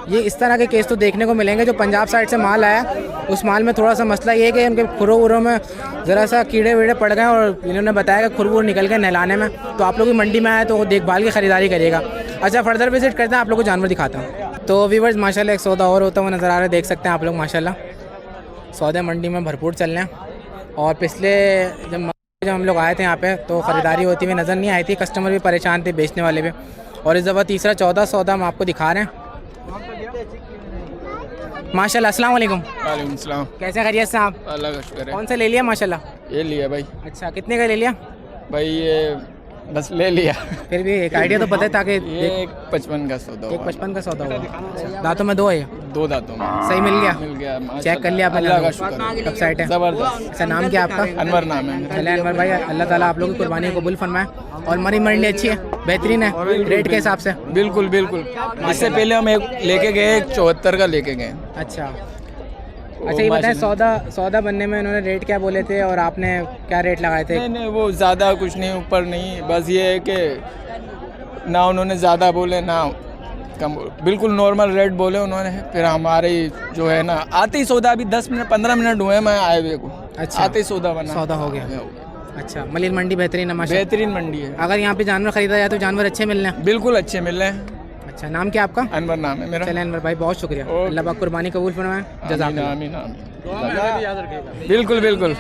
ये इस तरह के केस तो देखने को मिलेंगे। जो पंजाब साइड से माल आया, उस माल में थोड़ा सा मसला ये है कि उनके खुरों वुरों में ज़रा सा कीड़े वीड़े पड़ गए और इन्होंने बताया कि खुरबुर निकल गए नहलाने में। तो आप लोग भी मंडी में आए तो देखभाल की ख़रीदारी करिएगा। अच्छा फर्दर विजिट करते हैं, आप लोग को जानवर दिखाता हूँ। तो व्यूअर्स माशाल्लाह एक सौदा और होता हुआ नज़र आ रहा है, देख सकते हैं आप लोग माशाल्लाह। सौदे मंडी में भरपूर चल रहे हैं और पिछले जब हम लोग आए थे यहाँ पे तो ख़रीदारी होती हुई नज़र नहीं आई थी। कस्टमर भी परेशान थे, बेचने वाले भी। और इस दफ़ा तीसरा 14 सौदा हम आपको दिखा रहे हैं माशाल्लाह। अस्सलाम वालेकुम। वालेकुम सलाम। कैसे खैरियत साहब? अल्लाह का शुक्र है। कौन सा ले लिया? माशाल्लाह। ये लिया भाई। अच्छा कितने का ले लिया भाई ये बस ले लिया। फिर भी एक आइडिया तो पता है ताकि ये 55 का सौदा एक 55 का सौदा होगा। दांतों में 2 है, 2 दांतों में सही मिल गया? मिल गया। चेक कर लिया आपने? अल्लाह का शुक्र, वेबसाइट है जबरदस्त। अच्छा, नाम क्या आपका? अनवर नाम है। चले अनवर भाई, अल्लाह ताला आप लोगों की कुर्बानी कबूल फरमाए। और मरी मंडी अच्छी है, बेहतरीन है रेट के हिसाब से? बिल्कुल बिल्कुल। इससे पहले हम एक लेके गए 74 का लेके गए। अच्छा अच्छा, ये बताएं सौदा बनने में उन्होंने रेट क्या बोले थे और आपने क्या रेट लगाए थे? नहीं नहीं, वो ज़्यादा कुछ नहीं, ऊपर नहीं, बस ये है कि ना उन्होंने ज़्यादा बोले ना कम, बिल्कुल नॉर्मल रेट बोले उन्होंने। फिर हमारे जो है ना आते ही सौदा, अभी 10 मिनट 15 मिनट हुए मैं आए हुए को। अच्छा, आते ही सौदा हो गया। अच्छा, मलिर मंडी बेहतरीन है माशाल्लाह? बेहतरीन मंडी है। अगर यहाँ पे जानवर खरीदा जाए तो जानवर अच्छे मिल रहे हैं? बिल्कुल अच्छे मिल रहे हैं। अच्छा, नाम क्या आपका? अनवर नाम है मेरा। चले अनवर भाई, बहुत शुक्रिया, अल्लाह पाक कुर्बानी कबूल फरमाए। जज़ाकल्लाह। आमीन आमीन। बिल्कुल बिल्कुल।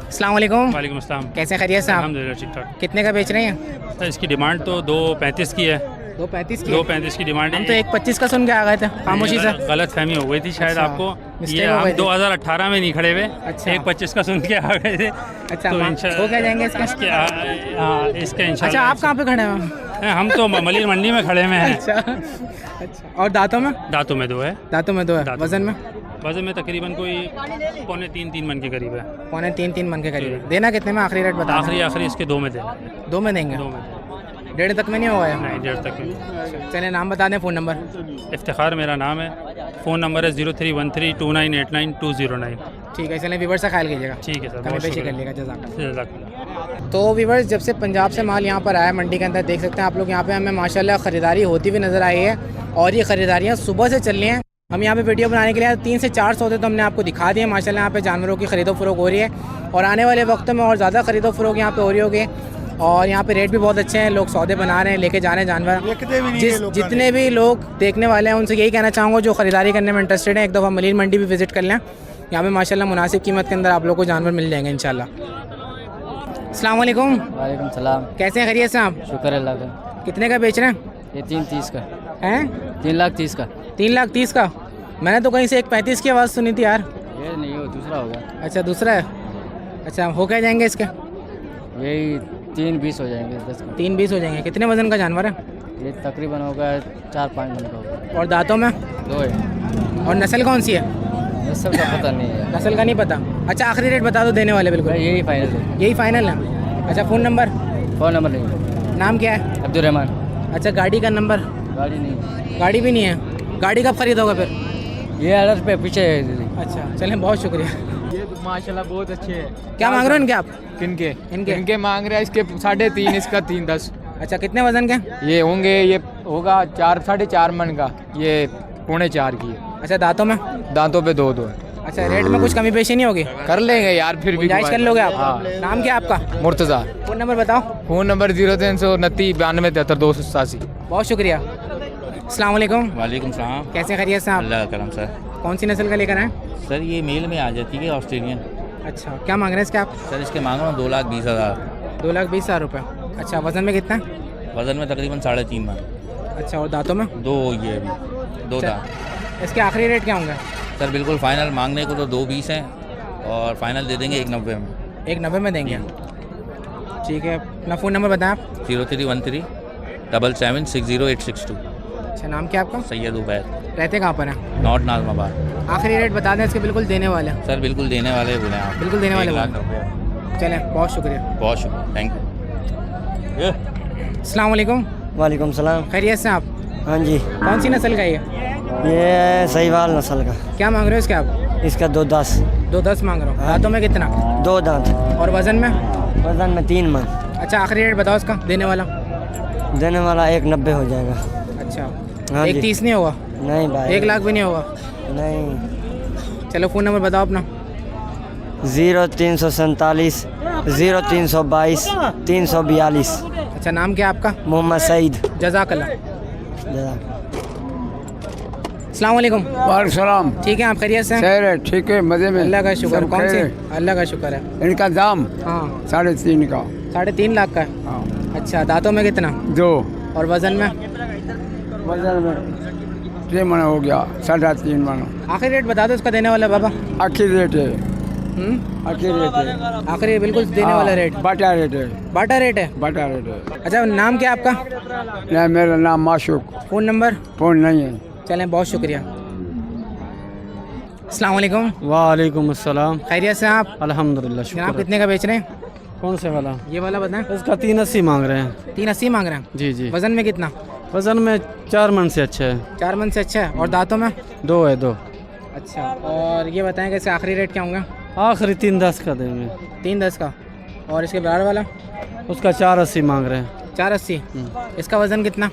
अस्सलाम वालेकुम। वालेकुम अस्सलाम। कैसे खैरियत से आप? अल्हम्दुलिल्लाह ठीक ठाक। कितने का बेच रहे हैं? सर इसकी डिमांड तो 2.35 की है। 2.35 की? 2.35 की डिमांड है। हम तो 1.25 का सुन के आ गए थे खामोशी से। गलत फहमी हो गई थी शायद आपको। मिस्टेक ये हो हम गई थी। 2018 में नहीं खड़े हुए। अच्छा। 1.25 का सुन के आ गए थे। अच्छा, तो हो क्या जाएंगे इसके? इसका इंशाल्लाह। अच्छा, आप कहाँ पे खड़े हैं? हम तो मलिर मंडी में खड़े में हैं। अच्छा, और दांतों में? दांतों में 2 है। दांतों में 2 है। वजन में? वजन में तकरीबन कोई 2.25-3 मन के करीब है। 2.25-3 मन के करीब है। देना कितने में आखिरी रेट बता? आखिरी इसके 2 में देना। 2 में देंगे? 2 में। 1.5 तक में नहीं होगा? नहीं, 1.5 तक में। चलिए नाम बता दें, फ़ोन नंबर? इफ्तिखार मेरा नाम है। फ़ोन नंबर है 03132989 ठीक है, चलें व्यूवर्स से ख्याल कीजिएगा। ठीक है सर, कमी पेशी कर लीजिएगा। जज़ाकल्लाह। तो व्यूवर्स, जब से पंजाब से माल यहाँ पर आया मंडी के अंदर, देख सकते हैं आप लोग यहाँ पे हमें माशाल्लाह ख़रीदारी होती हुई नज़र आई है। और ये ख़रीदारियाँ सुबह से चल रही हैं। हम यहाँ पे वीडियो बनाने के लिए 3 से 4 सौदे तो हमने आपको दिखा दिए माशाल्लाह। यहाँ पे जानवरों की ख़रीदो फ़रोख्त हो रही है और आने वाले वक्त में और ज़्यादा ख़रीदो फ़रोख्त यहाँ पे हो रही होगी। और यहाँ पे रेट भी बहुत अच्छे हैं, लोग सौदे बना रहे हैं, लेके जा रहे हैं जानवर। जितने भी लोग देखने वाले हैं उनसे यही कहना चाहूँगा जो ख़रीदारी करने में इंटरेस्टेड हैं, एक दफ़ा मलिर मंडी भी विज़िट कर लें। यहाँ पे माशाल्लाह मुनासिब कीमत के अंदर आप लोग को जानवर मिल जाएंगे इंशाल्लाह। अस्सलाम वालेकुम। वालेकुम सलाम। कैसे हैं, खैरियत से आप? शुक्र अल्लाह का। कितने का बेच रहे हैं? ये 3.30 का हैं? 3,30,000 का। 3,30,000 का? मैंने तो कहीं से 1.35 की आवाज़ सुनी थी यार। ये नहीं, वो दूसरा होगा। अच्छा, दूसरा है। अच्छा, हो क्या जाएंगे इसके? यही 3.20 हो जाएंगे। 10 का 3.20 हो जाएंगे। कितने वजन का जानवर है? ये तकरीबन होगा 4-5 मन का होगा। और दांतों में? 2 है। और नस्ल कौन सी है? नस्ल का पता नहीं है। नस्ल का नहीं पता? अच्छा, आखिरी रेट बता दो देने वाले। बिल्कुल यही फाइनल है। यही फाइनल है? अच्छा, फ़ोन नंबर? फ़ोन नंबर नहीं। नाम क्या है? अब्दुलरहमान। अच्छा, गाड़ी का नंबर? गाड़ी नहीं। गाड़ी भी नहीं है? गाड़ी कब खरीदोगे फिर? ये अलर्ट पे पीछे है। अच्छा, चलें, बहुत शुक्रिया। ये तो माशाल्लाह बहुत अच्छे हैं। क्या मांग रहे हो इनके आप? किनके? इनके? इनके मांग रहे हैं इसके 3.5, इसका 3.10। अच्छा, कितने वजन के? ये होंगे, ये होगा 4-4.5 मन का, ये 3.25 की है। अच्छा, दांतों में? दांतों पे 2 है। अच्छा, रेट में कुछ कमी पेशी नहीं होगी? कर लेंगे यार, फिर भी गुंजाइश कर लोगे आप? हाँ। नाम क्या आपका? मुर्तज़ा। फ़ोन नंबर बताओ। Phone number 0329 92 73 287। बहुत शुक्रिया। अस्सलाम वालेकुम। वालेकुम सलाम। कैसे खैरियत से आप? अल्लाह का करम सर। कौन सी नस्ल का लेकर आए? सर ये मेल में आ जाती है ऑस्ट्रेलियन। अच्छा, क्या मांग रहे हैं इसके आप? सर इसके मांग रहा हूँ 2,20,000। 2,20,000 रुपये। अच्छा, वज़न में कितना है? वज़न में तकरीबन 3.5 मन। अच्छा, और दांतों में? 2 ये अभी 2 दांत। इसके आखिरी रेट क्या होंगे? सर बिल्कुल फ़ाइनल मांगने को तो 2.20 हैं और फाइनल दे देंगे 1.90 में। 1.90 में देंगे? ठीक है, अपना फ़ोन नंबर बताएं आप। 0313 77 60862। अच्छा, नाम क्या आपका? सैयद उबैद। रहते कहाँ पर हैं? नॉर्थ नाज़माबाद। आखिरी रेट बता दें इसके। बिल्कुल देने वाले हैं? सर बिल्कुल देने वाले बोले आप। बिल्कुल देने वाले 1,00,000 चलें, बहुत शुक्रिया। बहुत शुक्रिया, थैंक यू। अस्सलाम वालेकुम। वालेकुम सलाम। खैरियत से आप? हाँ जी। कौन सी नस्ल का ये सहीवाल नस्ल का। क्या मांग रहे हो इसके आप? इसका 2.10। 2.10 मांग रहे हो। दांतों में कितना? 2 दांत। और वज़न में? वजन में 3 मन। अच्छा, आखिरी रेट बताओ इसका देने वाला। देने वाला 1.90 हो जाएगा। अच्छा, हाँ जी। 1.30 नहीं होगा? नहीं भाई, 1 लाख भी नहीं होगा? नहीं। चलो, फ़ोन नंबर बताओ अपना। 0347 0322 342। अच्छा, नाम क्या आपका? मोहम्मद सईद। जज़ाकल्लाह। अस्सलाम वालेकुम। वालेकुम सलाम। ठीक है, आप खैरियत से? खैर है, ठीक है, मज़े में। अल्लाह का शुक्र। सब कौन खैर सी? है। अल्लाह का शुक्र है। इनका दाम हाँ, 3.5 का। 3.5 लाख का है? हाँ। अच्छा, दांतों में कितना? 2। और वज़न में? वजन में 3 मन हो गया, 3.5 मन। आखिरी रेट बता दो इसका देने वाला बाबा। आखिर रेट है आखिरी रेट है, आखिरी बिल्कुल देने वाला रेट, बाटा रेट है, बाटा रेट है। बाटा रेट है। अच्छा, नाम क्या है आपका? नहीं, मेरा नाम माशूक। Phone number? फ़ोन नहीं है। चलें, बहुत शुक्रिया। अस्सलाम वालेकुम। वालेकुम अस्सलाम। खैरियत से आप? अल्हम्दुलिल्लाह, जनाब शुक्र। कितने का बेच रहे हैं? कौन से वाला? ये वाला बताएं। इसका 380 मांग रहे हैं। 380 मांग रहे हैं। जी जी। वज़न में कितना? वजन में 4 मन से अच्छा है। 4 मन से अच्छा है। और दांतों में? 2 है, 2। अच्छा, और ये बताएं कि इसका आखिरी रेट क्या होगा? आखिरी 310 का देंगे। 310 का। और इसके बराबर वाला? उसका 480 मांग रहे हैं। 480। इसका वज़न कितना?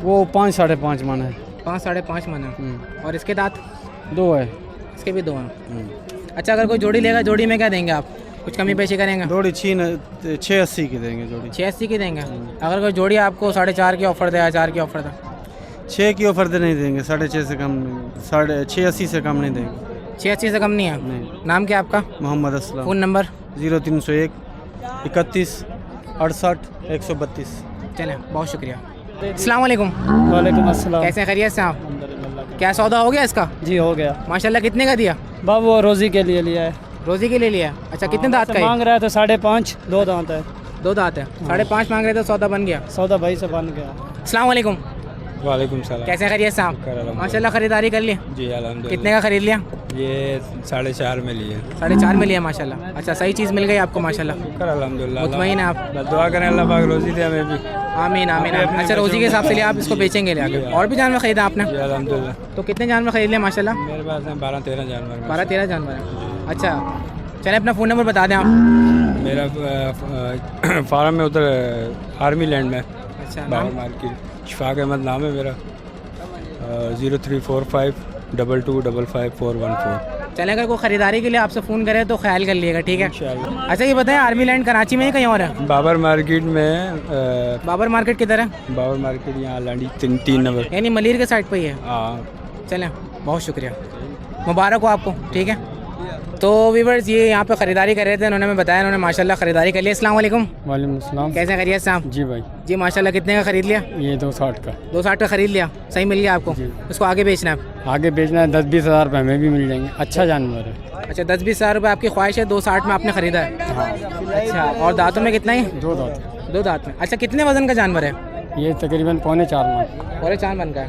वो 5 साढ़े 5 मन है। 5 साढ़े 5 मन है। और इसके दांत? 2 है। इसके भी 2 हैं। अच्छा, अगर कोई जोड़ी लेगा, जोड़ी में क्या देंगे आप? कुछ कमी पेशी करेंगे? जोड़ी 680 की देंगे जोड़ी। 680 की देंगे। अगर कोई जोड़ी आपको 4.5 की ऑफ़र दे या 4 की ऑफ़र दे? 6 की ऑफर दे नहीं देंगे, 6.5 से कम नहीं, 680 से कम नहीं देंगे। 680 से कम नहीं है? नहीं। नाम क्या आपका? मोहम्मद असलम। Phone number? 0301 31 68 132। चलें, बहुत शुक्रिया। अस्सलाम वालेकुम। वालेकुम अस्सलाम। कैसे हैं, खैरियत से आप? क्या सौदा हो गया इसका? जी हो गया। माशाल्लाह। कितने का दिया? बाबू वो रोज़ी के लिए लिया है। रोज़ी के लिए लिया? अच्छा, कितने दांत का मांग है? रहा है तो 5.5, 2 दांत है। 2 दांत है। 5.5 मांग रहे थे, सौदा बन गया। सौदा भाई से बन गया। अस्सलाम वालेकुम। वालेकुम सलाम। कैसे हैं, खैरियत से आप? माशाल्लाह, खरीदारी कर ली? जी अल्हम्दुलिल्लाह। कितने का खरीद लिया? ये 4.5 में लिए। 4.5 में लिया माशाल्लाह। अच्छा, सही चीज़ मिल गई आपको माशाल्लाह। अल्हम्दुलिल्लाह। मुतमईन है आप? दुआ करें अल्लाह पाक रोज़ी दे हमें भी। आमीन आमीन। अच्छा, रोज़ी के हिसाब से लिया आप, इसको बेचेंगे ले आके? और भी जानवर खरीदा आपने? जी अल्हम्दुलिल्लाह। तो कितने जानवर खरीद लिया माशाल्लाह? मेरे पास हैं 12-13 जानवर। 12-13 जानवर हैं। अच्छा, चलें, अपना फ़ोन नंबर बता दें आप। मेरा फार्म में उधर आर्मी लैंड में, अच्छा, बाबर मार्केट। शफाक अहमद नाम है मेरा। 0345 2255 चलें, अगर कोई ख़रीदारी के लिए आपसे फ़ोन करे तो ख्याल कर लिएगा, ठीक है? इंशाअल्लाह। अच्छा, ये बताएं, आर्मी लैंड कराची में ही कहीं और है? बाबर मार्केट में। बाबर मार्केट किधर है? बाबर मार्केट यहाँ लांडी 3 नंबर। यानी मलीर के साइड पर ही है? हाँ। चलें, बहुत शुक्रिया, मुबारक हो आपको, ठीक है? तो व्यूअर्स, ये यहाँ पे ख़रीदारी कर रहे थे, उन्होंने हमें बताया, उन्होंने माशाल्लाह ख़रीदारी कर लिया। अस्सलाम वालेकुम। वालेकुम अस्सलाम। कैसे खैरियत से आप? जी भाई। जी माशाल्लाह। कितने का ख़रीद लिया? ये 260 का। 260 का ख़रीद लिया, सही मिल गया आपको? उसको आगे बेचना है? आगे बेचना है, 10-20 हज़ार रुपये हमें भी मिल जाएंगे। अच्छा जानवर है। अच्छा, 10-20 हज़ार रुपये आपकी ख्वाहिश है, 260 में आपने ख़रीदा है? अच्छा, और दांतों में कितना ही? 2 दांत। 2 दांत में। अच्छा, कितने वज़न का जानवर है? ये तकरीबन 4.25 मन। 4.5 मन का है।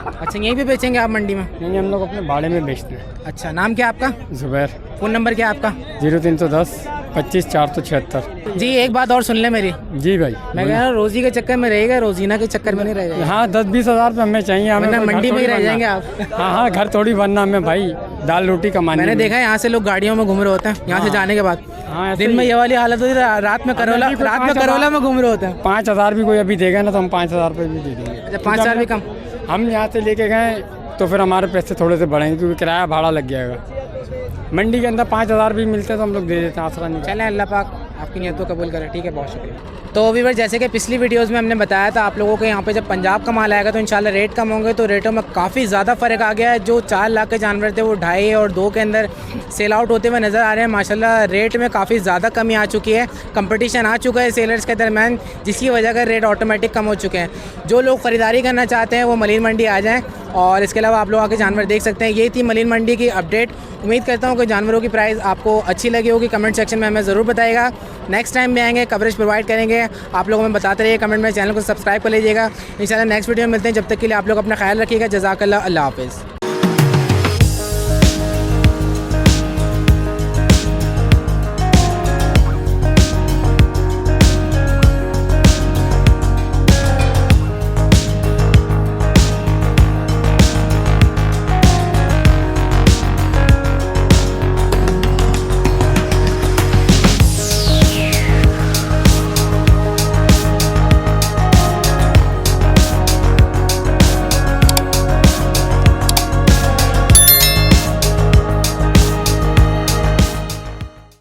अच्छा, यहीं पे बेचेंगे आप मंडी में? नहीं, हम लोग अपने भाड़े में बेचते हैं। अच्छा, नाम क्या आपका? ज़ुबैर। फ़ोन नंबर क्या है आपका? 0310 25 476। जी, एक बात और सुन ले मेरी। जी भाई। मैं कह रहा हूँ, रोज़ी के चक्कर में रहेगा, रोजीना के चक्कर में नहीं रहेगा। हाँ, 10-20 हज़ार रुपये हमें चाहिए। वरना मंडी में ही रह जाएंगे आप। हाँ हाँ, घर थोड़ी बनना हमें भाई, दाल रोटी कमानी। मैंने देखा है यहाँ से लोग गाड़ियों में घूम रहे होते हैं, यहाँ से जाने के बाद। हाँ, दिन में ये वाली हालत होती है, रात में करोला में घूम रहे होते हैं। 5 हज़ार भी कोई अभी देगा ना तो हम 5 हज़ार रुपये भी दे देंगे। अच्छा, 5 हज़ार भी कम? हम यहाँ से लेके गए तो फिर हमारे पैसे थोड़े से बढ़ेंगे, क्योंकि किराया भाड़ा लग जाएगा। मंडी के अंदर 5 हज़ार भी मिलते हैं तो हम लोग दे देते हैं, आसरा नहीं। चलें, अल्लाह पाक आपकी नियत को कबूल करे, ठीक है? बहुत शुक्रिया। तो व्यूअर, जैसे कि पिछली वीडियोस में हमने बताया था आप लोगों को, यहाँ पे जब पंजाब का माल आएगा तो इंशाल्लाह रेट कम होंगे। तो रेटों में काफ़ी ज़्यादा फ़र्क आ गया है। जो 4 लाख के जानवर थे वो 2.5 और 2 के अंदर सेल आउट होते हुए नज़र आ रहे हैं। माशाल्लाह रेट में काफ़ी ज़्यादा कमी आ चुकी है, कंपटीशन आ चुका है सेलर्स के दरमियान, जिसकी वजह का रेट ऑटोमेटिक कम हो चुके हैं। जो लोग ख़रीदारी करना चाहते हैं वो मलीर मंडी आ जाएँ, और इसके अलावा आप लोग आके जानवर देख सकते हैं। ये थी मलीर मंडी की अपडेट। उम्मीद करता हूँ कि जानवरों की प्राइस आपको अच्छी लगी होगी। कमेंट सेक्शन में हमें ज़रूर बताइएगा। नेक्स्ट टाइम में आएंगे, कवरेज प्रोवाइड करेंगे, आप लोगों में बताते रहिए कमेंट में। चैनल को सब्सक्राइब कर लीजिएगा। इंशाल्लाह नेक्स्ट वीडियो में मिलते हैं। जब तक के लिए आप लोग अपना ख्याल रखिएगा। जज़ाकल्लाह, अल्लाह हाफ़िज़।